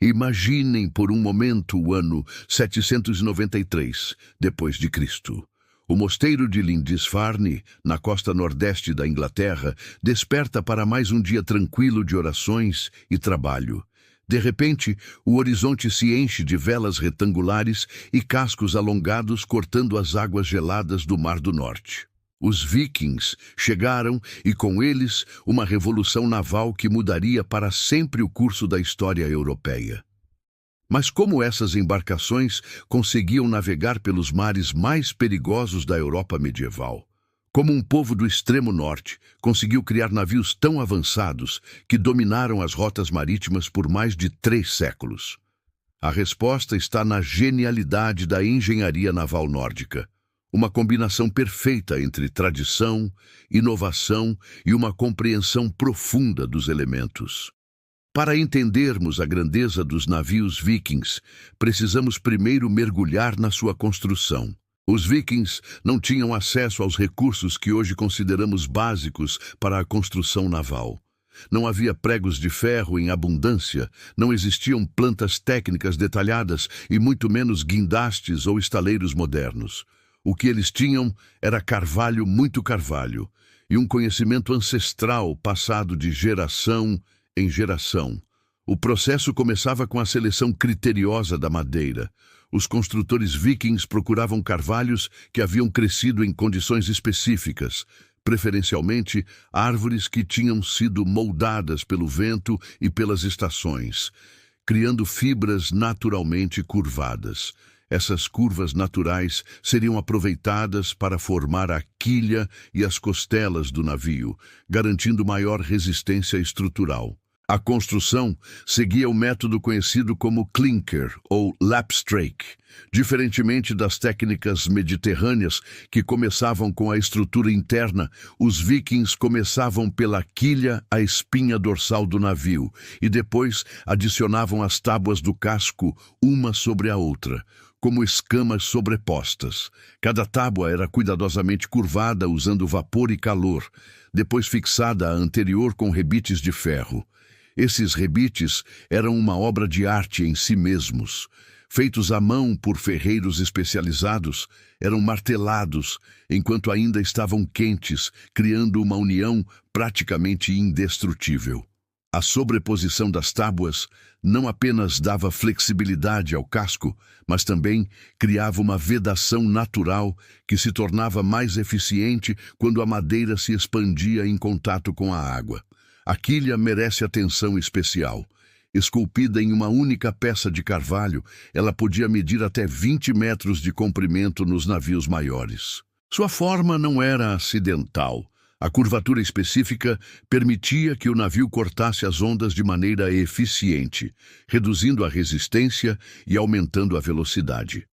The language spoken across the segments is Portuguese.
Imaginem por um momento o ano 793 depois de Cristo. O mosteiro de Lindisfarne, na costa nordeste da Inglaterra, desperta para mais um dia tranquilo de orações e trabalho. De repente, o horizonte se enche de velas retangulares e cascos alongados cortando as águas geladas do Mar do Norte. Os vikings chegaram e, com eles, uma revolução naval que mudaria para sempre o curso da história europeia. Mas como essas embarcações conseguiam navegar pelos mares mais perigosos da Europa medieval? Como um povo do extremo norte conseguiu criar navios tão avançados que dominaram as rotas marítimas por mais de 3 séculos? A resposta está na genialidade da engenharia naval nórdica. Uma combinação perfeita entre tradição, inovação e uma compreensão profunda dos elementos. Para entendermos a grandeza dos navios vikings, precisamos primeiro mergulhar na sua construção. Os vikings não tinham acesso aos recursos que hoje consideramos básicos para a construção naval. Não havia pregos de ferro em abundância, não existiam plantas técnicas detalhadas e muito menos guindastes ou estaleiros modernos. O que eles tinham era carvalho, muito carvalho, e um conhecimento ancestral passado de geração em geração. O processo começava com a seleção criteriosa da madeira. Os construtores vikings procuravam carvalhos que haviam crescido em condições específicas, preferencialmente árvores que tinham sido moldadas pelo vento e pelas estações, criando fibras naturalmente curvadas. Essas curvas naturais seriam aproveitadas para formar a quilha e as costelas do navio, garantindo maior resistência estrutural. A construção seguia o método conhecido como clinker ou lapstrake. Diferentemente das técnicas mediterrâneas que começavam com a estrutura interna, os vikings começavam pela quilha, a espinha dorsal do navio, e depois adicionavam as tábuas do casco uma sobre a outra, como escamas sobrepostas. Cada tábua era cuidadosamente curvada usando vapor e calor, depois fixada à anterior com rebites de ferro. Esses rebites eram uma obra de arte em si mesmos. Feitos à mão por ferreiros especializados, eram martelados enquanto ainda estavam quentes, criando uma união praticamente indestrutível. A sobreposição das tábuas não apenas dava flexibilidade ao casco, mas também criava uma vedação natural que se tornava mais eficiente quando a madeira se expandia em contato com a água. A quilha merece atenção especial. Esculpida em uma única peça de carvalho, ela podia medir até 20 metros de comprimento nos navios maiores. Sua forma não era acidental. A curvatura específica permitia que o navio cortasse as ondas de maneira eficiente, reduzindo a resistência e aumentando a velocidade.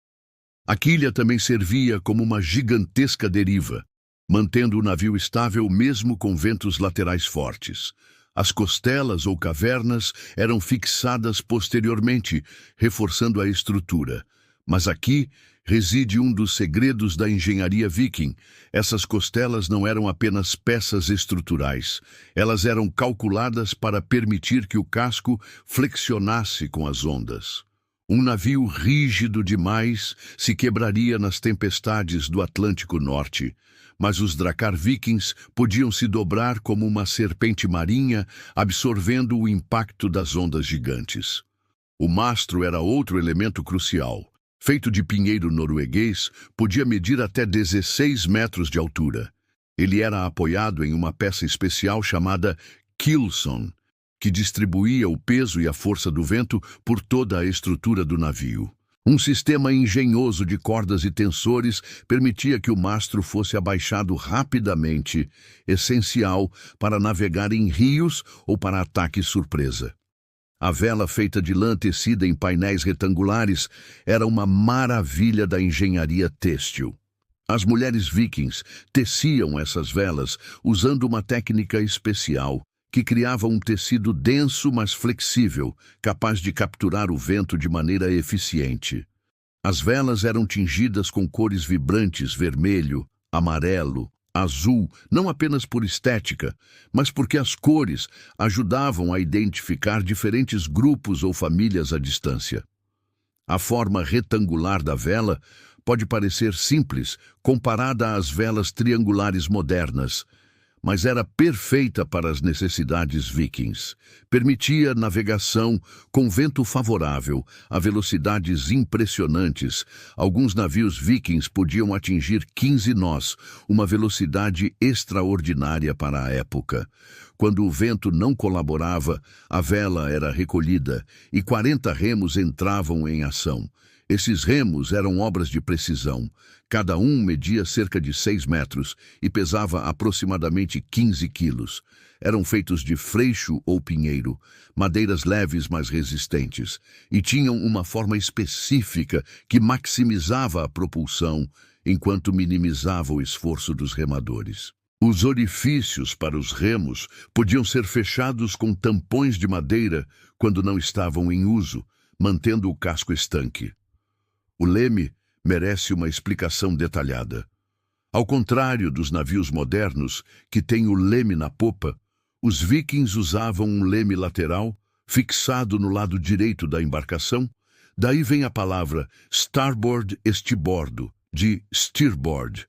A quilha também servia como uma gigantesca deriva, mantendo o navio estável mesmo com ventos laterais fortes. As costelas ou cavernas eram fixadas posteriormente, reforçando a estrutura. Mas aqui reside um dos segredos da engenharia viking. Essas costelas não eram apenas peças estruturais. Elas eram calculadas para permitir que o casco flexionasse com as ondas. Um navio rígido demais se quebraria nas tempestades do Atlântico Norte, mas os Drakkar Vikings podiam se dobrar como uma serpente marinha, absorvendo o impacto das ondas gigantes. O mastro era outro elemento crucial. Feito de pinheiro norueguês, podia medir até 16 metros de altura. Ele era apoiado em uma peça especial chamada keelson, que distribuía o peso e a força do vento por toda a estrutura do navio. Um sistema engenhoso de cordas e tensores permitia que o mastro fosse abaixado rapidamente, essencial para navegar em rios ou para ataque surpresa. A vela feita de lã tecida em painéis retangulares era uma maravilha da engenharia têxtil. As mulheres vikings teciam essas velas usando uma técnica especial, que criava um tecido denso mas flexível, capaz de capturar o vento de maneira eficiente. As velas eram tingidas com cores vibrantes: vermelho, amarelo, azul, não apenas por estética, mas porque as cores ajudavam a identificar diferentes grupos ou famílias à distância. A forma retangular da vela pode parecer simples comparada às velas triangulares modernas, mas era perfeita para as necessidades vikings. Permitia navegação com vento favorável, a velocidades impressionantes. Alguns navios vikings podiam atingir 15 nós, uma velocidade extraordinária para a época. Quando o vento não colaborava, a vela era recolhida e 40 remos entravam em ação. Esses remos eram obras de precisão. Cada um media cerca de 6 metros e pesava aproximadamente 15 quilos. Eram feitos de freixo ou pinheiro, madeiras leves mas resistentes, e tinham uma forma específica que maximizava a propulsão, enquanto minimizava o esforço dos remadores. Os orifícios para os remos podiam ser fechados com tampões de madeira quando não estavam em uso, mantendo o casco estanque. O leme merece uma explicação detalhada. Ao contrário dos navios modernos, que têm o leme na popa, os vikings usavam um leme lateral, fixado no lado direito da embarcação. Daí vem a palavra starboard-estibordo, de steerboard.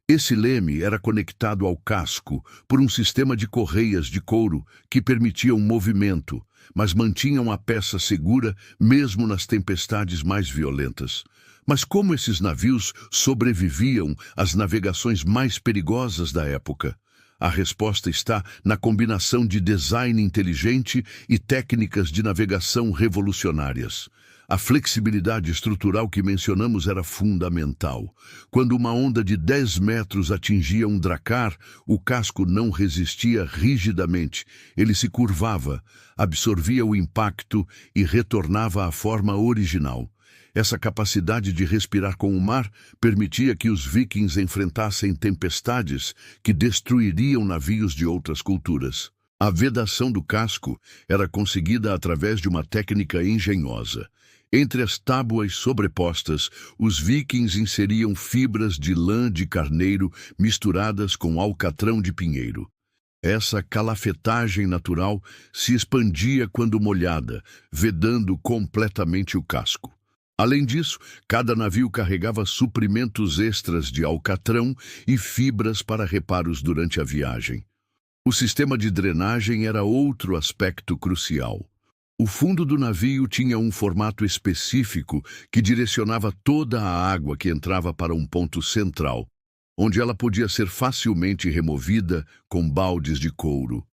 Esse leme era conectado ao casco por um sistema de correias de couro que permitiam movimento, mas mantinham a peça segura mesmo nas tempestades mais violentas. Mas como esses navios sobreviviam às navegações mais perigosas da época? A resposta está na combinação de design inteligente e técnicas de navegação revolucionárias. A flexibilidade estrutural que mencionamos era fundamental. Quando uma onda de 10 metros atingia um dracar, o casco não resistia rigidamente. Ele se curvava, absorvia o impacto e retornava à forma original. Essa capacidade de respirar com o mar permitia que os vikings enfrentassem tempestades que destruiriam navios de outras culturas. A vedação do casco era conseguida através de uma técnica engenhosa. Entre as tábuas sobrepostas, os vikings inseriam fibras de lã de carneiro misturadas com alcatrão de pinheiro. Essa calafetagem natural se expandia quando molhada, vedando completamente o casco. Além disso, cada navio carregava suprimentos extras de alcatrão e fibras para reparos durante a viagem. O sistema de drenagem era outro aspecto crucial. O fundo do navio tinha um formato específico que direcionava toda a água que entrava para um ponto central, onde ela podia ser facilmente removida com baldes de couro.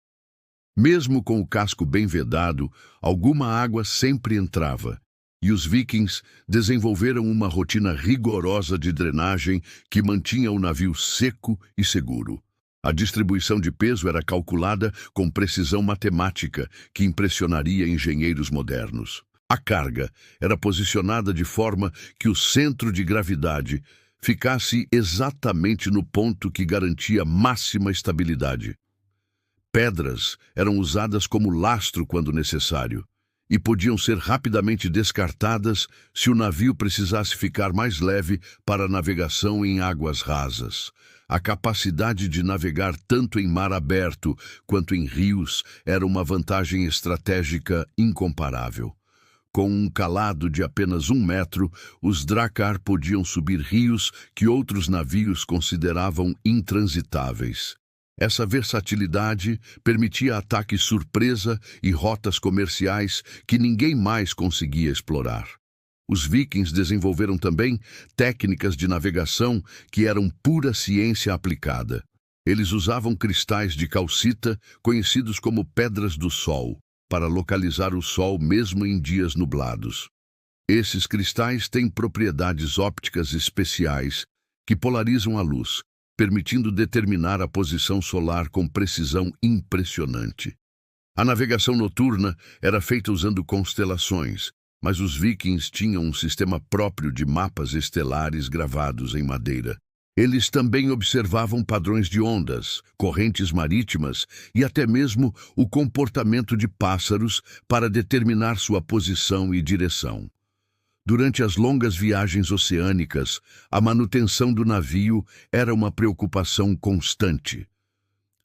Mesmo com o casco bem vedado, alguma água sempre entrava, e os vikings desenvolveram uma rotina rigorosa de drenagem que mantinha o navio seco e seguro. A distribuição de peso era calculada com precisão matemática que impressionaria engenheiros modernos. A carga era posicionada de forma que o centro de gravidade ficasse exatamente no ponto que garantia máxima estabilidade. Pedras eram usadas como lastro quando necessário, e podiam ser rapidamente descartadas se o navio precisasse ficar mais leve para a navegação em águas rasas. A capacidade de navegar tanto em mar aberto quanto em rios era uma vantagem estratégica incomparável. Com um calado de apenas 1 metro, os dracar podiam subir rios que outros navios consideravam intransitáveis. Essa versatilidade permitia ataques surpresa e rotas comerciais que ninguém mais conseguia explorar. Os vikings desenvolveram também técnicas de navegação que eram pura ciência aplicada. Eles usavam cristais de calcita, conhecidos como pedras do sol, para localizar o sol mesmo em dias nublados. Esses cristais têm propriedades ópticas especiais que polarizam a luz, permitindo determinar a posição solar com precisão impressionante. A navegação noturna era feita usando constelações, mas os vikings tinham um sistema próprio de mapas estelares gravados em madeira. Eles também observavam padrões de ondas, correntes marítimas e até mesmo o comportamento de pássaros para determinar sua posição e direção. Durante as longas viagens oceânicas, a manutenção do navio era uma preocupação constante.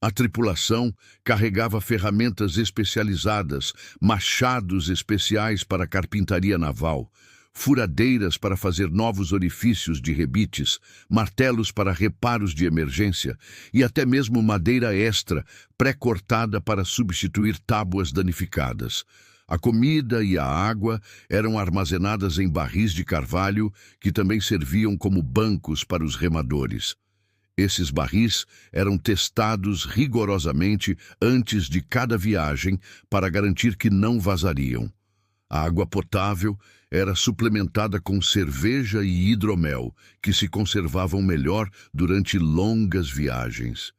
A tripulação carregava ferramentas especializadas, machados especiais para carpintaria naval, furadeiras para fazer novos orifícios de rebites, martelos para reparos de emergência e até mesmo madeira extra pré-cortada para substituir tábuas danificadas. A comida e a água eram armazenadas em barris de carvalho que também serviam como bancos para os remadores. Esses barris eram testados rigorosamente antes de cada viagem para garantir que não vazariam. A água potável era suplementada com cerveja e hidromel, que se conservavam melhor durante longas viagens.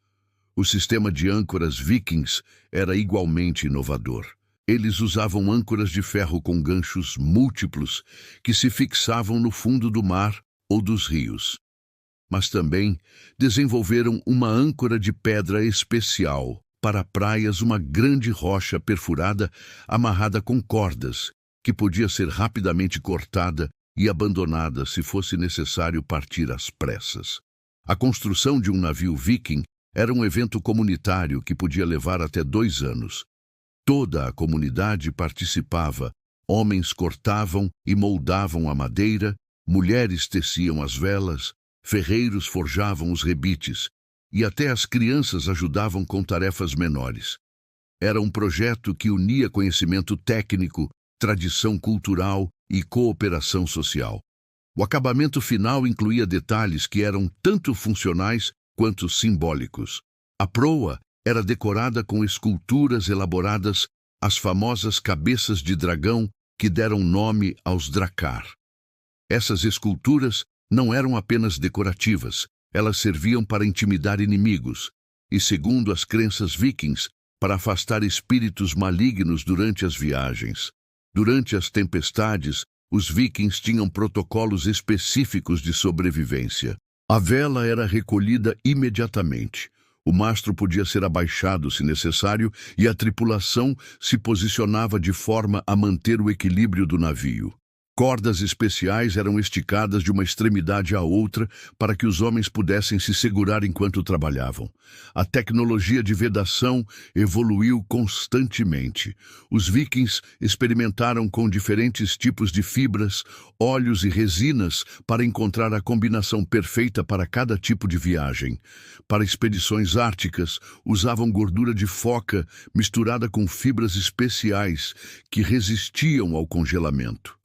O sistema de âncoras vikings era igualmente inovador. Eles usavam âncoras de ferro com ganchos múltiplos que se fixavam no fundo do mar ou dos rios. Mas também desenvolveram uma âncora de pedra especial para praias, uma grande rocha perfurada amarrada com cordas, que podia ser rapidamente cortada e abandonada se fosse necessário partir às pressas. A construção de um navio viking era um evento comunitário que podia levar até 2 anos. Toda a comunidade participava. Homens cortavam e moldavam a madeira, mulheres teciam as velas, ferreiros forjavam os rebites, e até as crianças ajudavam com tarefas menores. Era um projeto que unia conhecimento técnico, tradição cultural e cooperação social. O acabamento final incluía detalhes que eram tanto funcionais quanto simbólicos. A proa era decorada com esculturas elaboradas, as famosas cabeças de dragão que deram nome aos dracar. Essas esculturas não eram apenas decorativas, elas serviam para intimidar inimigos e, segundo as crenças vikings, para afastar espíritos malignos durante as viagens. Durante as tempestades, os vikings tinham protocolos específicos de sobrevivência. A vela era recolhida imediatamente. O mastro podia ser abaixado se necessário e a tripulação se posicionava de forma a manter o equilíbrio do navio. Cordas especiais eram esticadas de uma extremidade à outra para que os homens pudessem se segurar enquanto trabalhavam. A tecnologia de vedação evoluiu constantemente. Os vikings experimentaram com diferentes tipos de fibras, óleos e resinas para encontrar a combinação perfeita para cada tipo de viagem. Para expedições árticas, usavam gordura de foca misturada com fibras especiais que resistiam ao congelamento.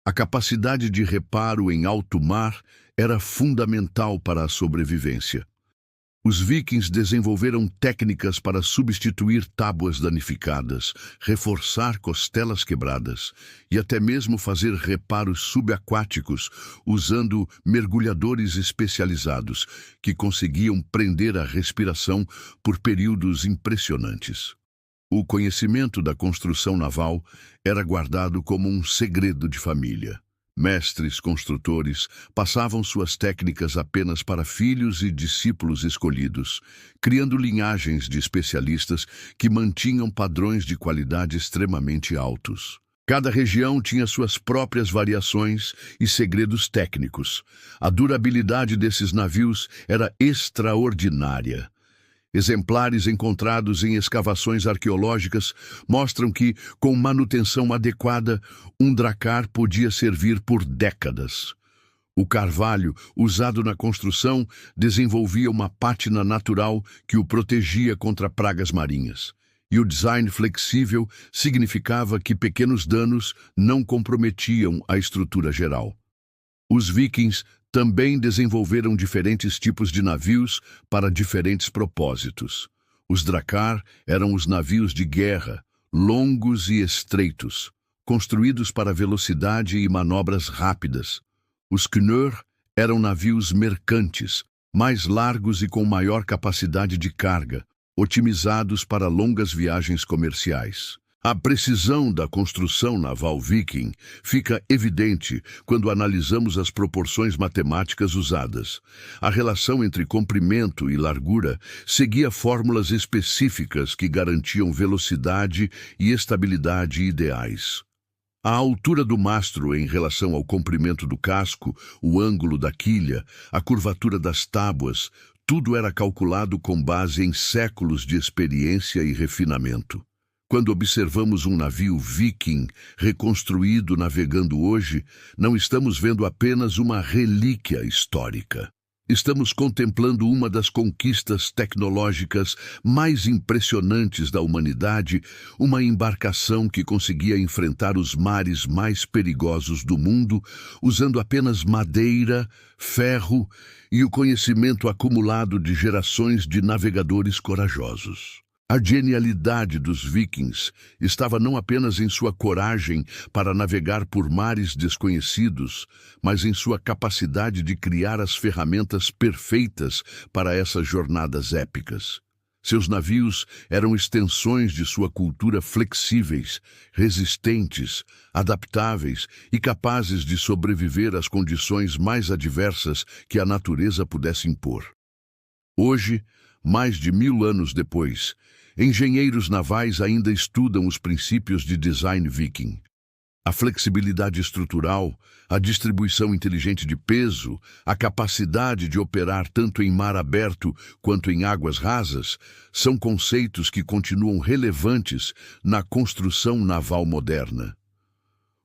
A capacidade de reparo em alto mar era fundamental para a sobrevivência. Os vikings desenvolveram técnicas para substituir tábuas danificadas, reforçar costelas quebradas e até mesmo fazer reparos subaquáticos usando mergulhadores especializados que conseguiam prender a respiração por períodos impressionantes. O conhecimento da construção naval era guardado como um segredo de família. Mestres construtores passavam suas técnicas apenas para filhos e discípulos escolhidos, criando linhagens de especialistas que mantinham padrões de qualidade extremamente altos. Cada região tinha suas próprias variações e segredos técnicos. A durabilidade desses navios era extraordinária. Exemplares encontrados em escavações arqueológicas mostram que, com manutenção adequada, um dracar podia servir por décadas. O carvalho, usado na construção, desenvolvia uma pátina natural que o protegia contra pragas marinhas. E o design flexível significava que pequenos danos não comprometiam a estrutura geral. Os vikings também desenvolveram diferentes tipos de navios para diferentes propósitos. Os dracar eram os navios de guerra, longos e estreitos, construídos para velocidade e manobras rápidas. Os knurr eram navios mercantes, mais largos e com maior capacidade de carga, otimizados para longas viagens comerciais. A precisão da construção naval viking fica evidente quando analisamos as proporções matemáticas usadas. A relação entre comprimento e largura seguia fórmulas específicas que garantiam velocidade e estabilidade ideais. A altura do mastro em relação ao comprimento do casco, o ângulo da quilha, a curvatura das tábuas, tudo era calculado com base em séculos de experiência e refinamento. Quando observamos um navio viking reconstruído navegando hoje, não estamos vendo apenas uma relíquia histórica. Estamos contemplando uma das conquistas tecnológicas mais impressionantes da humanidade, uma embarcação que conseguia enfrentar os mares mais perigosos do mundo usando apenas madeira, ferro e o conhecimento acumulado de gerações de navegadores corajosos. A genialidade dos vikings estava não apenas em sua coragem para navegar por mares desconhecidos, mas em sua capacidade de criar as ferramentas perfeitas para essas jornadas épicas. Seus navios eram extensões de sua cultura flexíveis, resistentes, adaptáveis e capazes de sobreviver às condições mais adversas que a natureza pudesse impor. Hoje, mais de 1000 anos depois, engenheiros navais ainda estudam os princípios de design viking. A flexibilidade estrutural, a distribuição inteligente de peso, a capacidade de operar tanto em mar aberto quanto em águas rasas, são conceitos que continuam relevantes na construção naval moderna.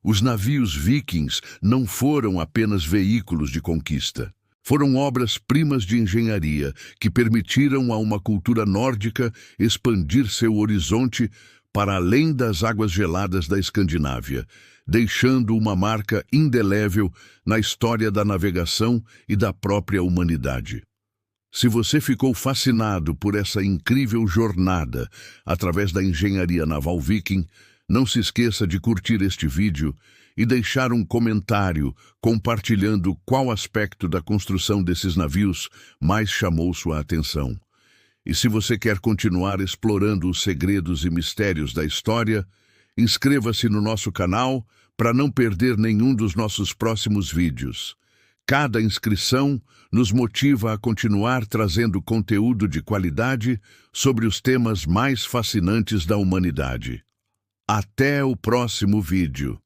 Os navios vikings não foram apenas veículos de conquista. Foram obras-primas de engenharia que permitiram a uma cultura nórdica expandir seu horizonte para além das águas geladas da Escandinávia, deixando uma marca indelével na história da navegação e da própria humanidade. Se você ficou fascinado por essa incrível jornada através da engenharia naval viking, não se esqueça de curtir este vídeo e deixar um comentário compartilhando qual aspecto da construção desses navios mais chamou sua atenção. E se você quer continuar explorando os segredos e mistérios da história, inscreva-se no nosso canal para não perder nenhum dos nossos próximos vídeos. Cada inscrição nos motiva a continuar trazendo conteúdo de qualidade sobre os temas mais fascinantes da humanidade. Até o próximo vídeo.